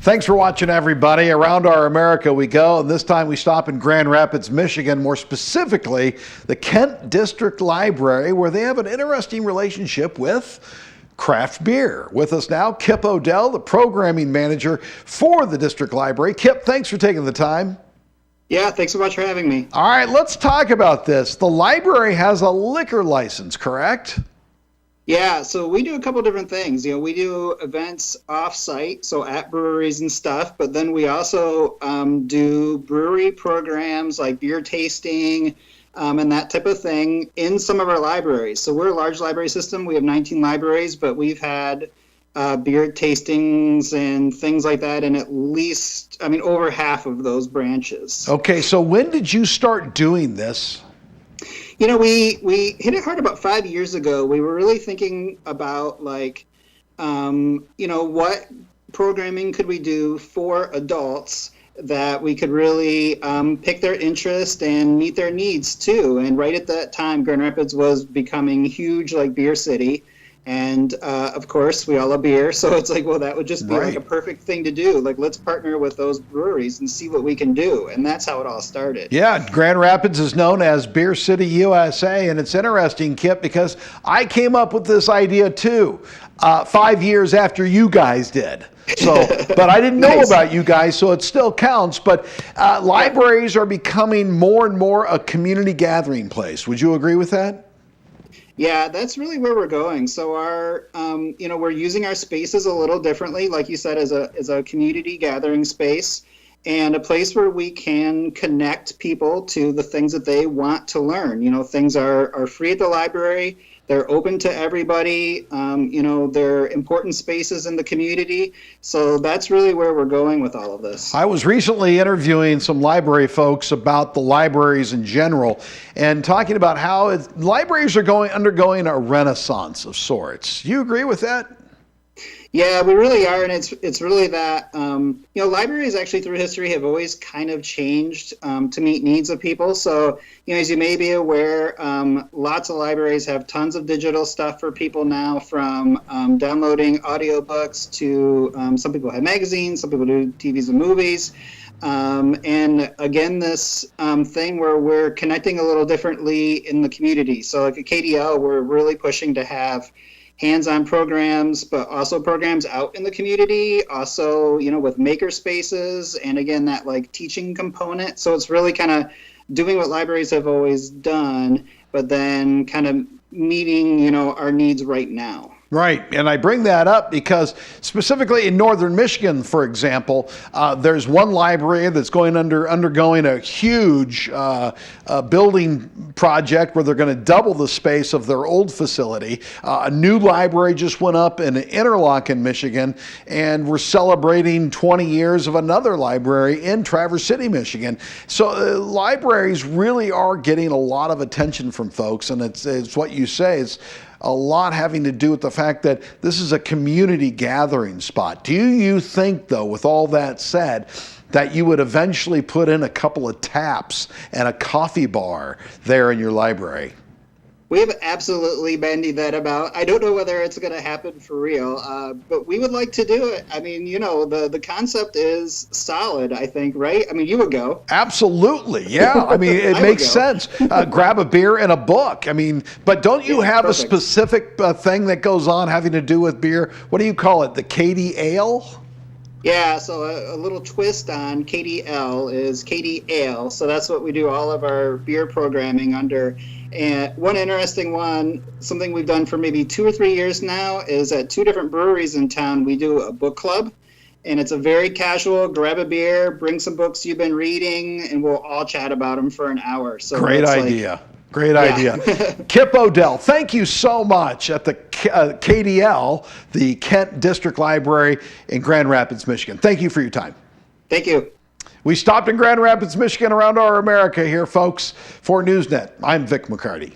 Thanks for watching, everybody. Around our America we go, and this time we stop in Grand Rapids, Michigan, more specifically the Kent District Library, where they have an interesting relationship with craft beer. With us now, Kip Odell, the programming manager for the District Library. Kip, thanks for taking the time. Yeah, thanks so much for having me. All right, let's talk about this. The library has a liquor license, correct? Yeah, so we do a couple different things. We do events off-site, so at breweries and stuff, but then we also do brewery programs like beer tasting and that type of thing in some of our libraries. So we're a large library system. We have 19 libraries, but we've had beer tastings and things like that in at least, over half of those branches. Okay, so when did you start doing this? We hit it hard about 5 years ago. We were really thinking about what programming could we do for adults that we could really pick their interest and meet their needs too. And right at that time, Grand Rapids was becoming huge, like beer city. And of course, we all love beer, so it's like, well, that would just be like a perfect thing to do. Like, let's partner with those breweries and see what we can do. And that's how it all started. Yeah, Grand Rapids is known as Beer City, USA. And it's interesting, Kip, because I came up with this idea too 5 years after you guys did. So, but I didn't know about you guys, so it still counts. But libraries are becoming more and more a community gathering place. Would you agree with that? Yeah, that's really where we're going. So our, we're using our spaces a little differently, like you said, as a community gathering space and a place where we can connect people to the things that they want to learn. Things are free at the library. They're open to everybody. They're important spaces in the community. So that's really where we're going with all of this. I was recently interviewing some library folks about the libraries in general and talking about how libraries are undergoing a renaissance of sorts. Do you agree with that? Yeah, we really are, and it's really that libraries actually through history have always kind of changed to meet needs of people. So as you may be aware, lots of libraries have tons of digital stuff for people now, from downloading audiobooks to some people have magazines, some people do TVs and movies. And again, this thing where we're connecting a little differently in the community. So like at KDL, we're really pushing to have hands-on programs, but also programs out in the community, also, with maker spaces, and again, that like teaching component. So it's really kind of doing what libraries have always done, but then kind of meeting, our needs right now. Right, and I bring that up because specifically in northern Michigan, for example, there's one library that's undergoing a huge building project where they're going to double the space of their old facility. A new library just went up in Interlochen, Michigan, and we're celebrating 20 years of another library in Traverse City, Michigan. So libraries really are getting a lot of attention from folks, and it's what you say. It's a lot having to do with the fact that this is a community gathering spot. Do you think, though, with all that said, that you would eventually put in a couple of taps and a coffee bar there in your library? We've absolutely bandied that about. I don't know whether it's going to happen for real, but we would like to do it. The concept is solid, I think, right? You would go. Absolutely, yeah. It makes sense. Grab a beer and a book. But don't you have a specific thing that goes on having to do with beer? What do you call it? The Katie Ale? Yeah, so a little twist on KDL is Katie Ale. So that's what we do all of our beer programming under. And one interesting one, something we've done for maybe 2 or 3 years now, is at 2 different breweries in town, we do a book club. And it's a very casual, grab a beer, bring some books you've been reading, and we'll all chat about them for an hour. So Great idea. Great idea. Kip Odell, thank you so much at the KDL, the Kent District Library in Grand Rapids, Michigan. Thank you for your time. Thank you. We stopped in Grand Rapids, Michigan, around our America here, folks. For NewsNet, I'm Vic McCarty.